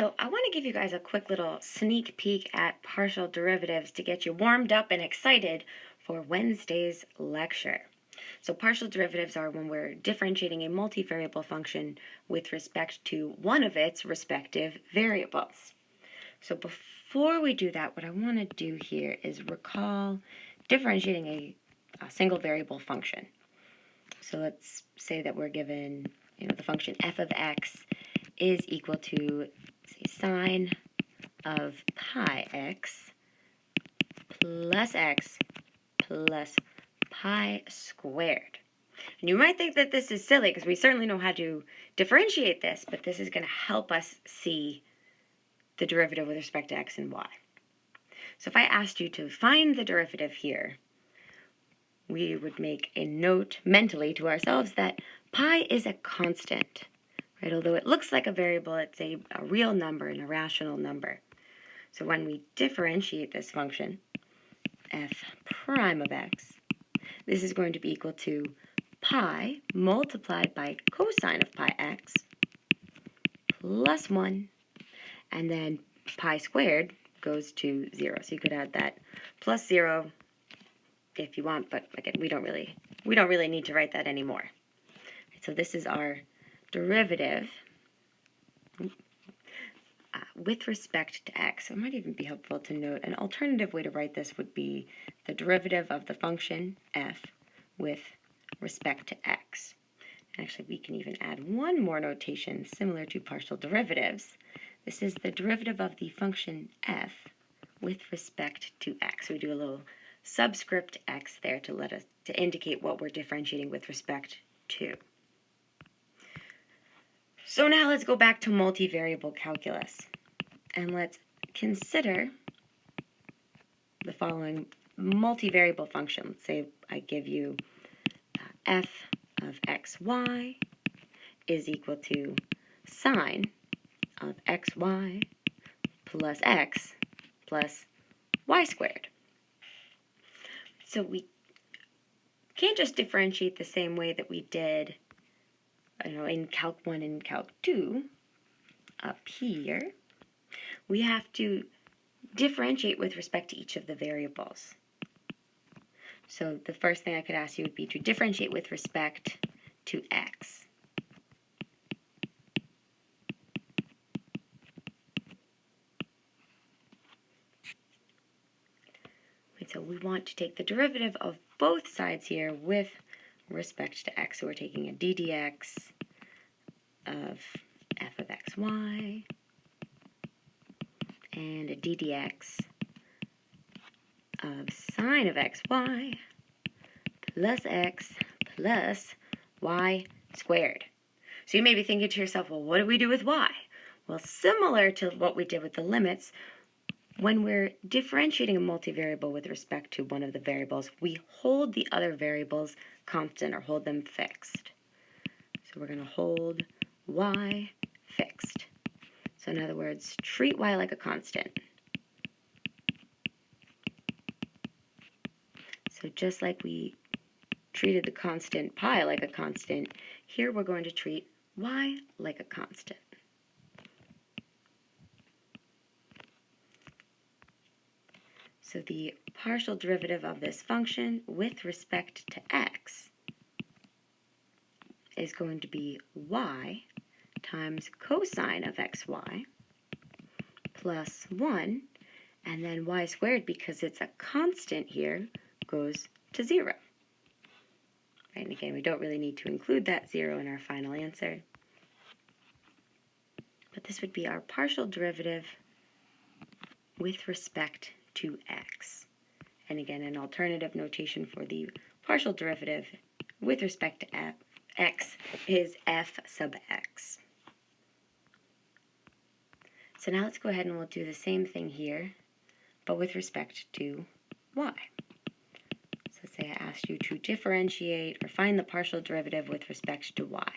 So I want to give you guys a quick little sneak peek at partial derivatives to get you warmed up and excited for Wednesday's lecture. So partial derivatives are when we're differentiating a multivariable function with respect to one of its respective variables. So before we do that, what I want to do here is recall differentiating a single variable function. So let's say that we're given, the function f of x is equal to, say, sine of pi x plus pi squared. And you might think that this is silly because we certainly know how to differentiate this, but this is going to help us see the derivative with respect to x and y. So if I asked you to find the derivative here, we would make a note mentally to ourselves that pi is a constant, right? Although it looks like a variable, it's a real number, an irrational number. So when we differentiate this function, f prime of x, this is going to be equal to pi multiplied by cosine of pi x plus 1, and then pi squared goes to 0. So you could add that plus 0 if you want, but again, we don't really need to write that anymore. So this is our derivative with respect to x. So it might even be helpful to note an alternative way to write this would be the derivative of the function f with respect to x. Actually, we can even add one more notation similar to partial derivatives. This is the derivative of the function f with respect to x. So we do a little subscript x there to indicate what we're differentiating with respect to. So now let's go back to multivariable calculus, and let's consider the following multivariable function. Let's say I give you f of xy is equal to sine of xy plus x plus y squared. So we can't just differentiate the same way that we did in Calc 1 and Calc 2 up here. We have to differentiate with respect to each of the variables. So the first thing I could ask you would be to differentiate with respect to x. So we want to take the derivative of both sides here with respect to x. So we're taking a ddx of f of xy and a ddx of sine of xy plus x plus y squared. So you may be thinking to yourself, well, what do we do with y? Well, similar to what we did with the limits, when we're differentiating a multivariable with respect to one of the variables, we hold the other variables constant or hold them fixed. So we're going to hold y fixed. So in other words, treat y like a constant. So just like we treated the constant pi like a constant, here we're going to treat y like a constant. So the partial derivative of this function with respect to x is going to be y times cosine of xy plus 1, and then y squared, because it's a constant here, goes to 0. Right, and again, we don't really need to include that 0 in our final answer. But this would be our partial derivative with respect to x. And again, an alternative notation for the partial derivative with respect to x is f sub x. So now let's go ahead and we'll do the same thing here, but with respect to y. So say I asked you to differentiate or find the partial derivative with respect to y.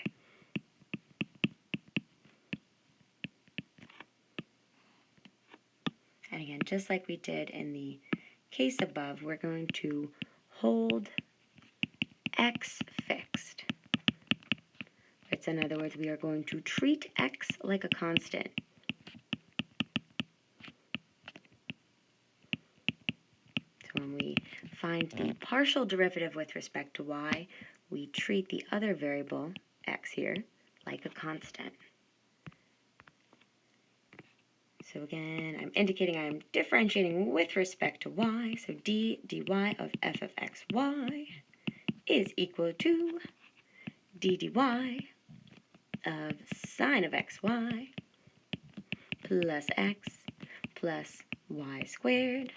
And again, just like we did in the case above, we're going to hold x fixed. In other words, we are going to treat x like a constant. when we find the partial derivative with respect to y, we treat the other variable, x here, like a constant. So again, I'm indicating I'm differentiating with respect to y. So d dy of f of xy is equal to d dy of sine of xy plus x plus y squared.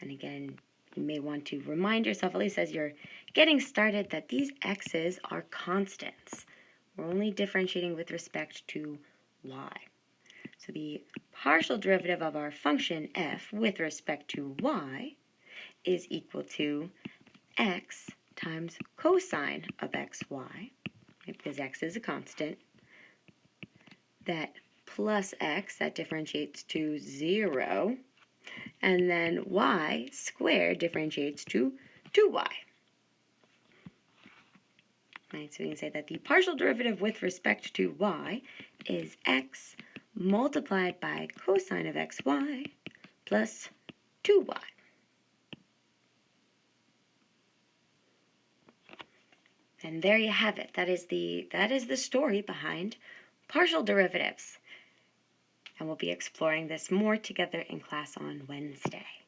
And again, you may want to remind yourself, at least as you're getting started, that these x's are constants. We're only differentiating with respect to y. So the partial derivative of our function f with respect to y is equal to x times cosine of xy, right, because x is a constant, that plus x, that differentiates to 0, and then y squared differentiates to 2y. Right, so we can say that the partial derivative with respect to y is x multiplied by cosine of xy plus 2y. And there you have it. That is the story behind partial derivatives. And we'll be exploring this more together in class on Wednesday.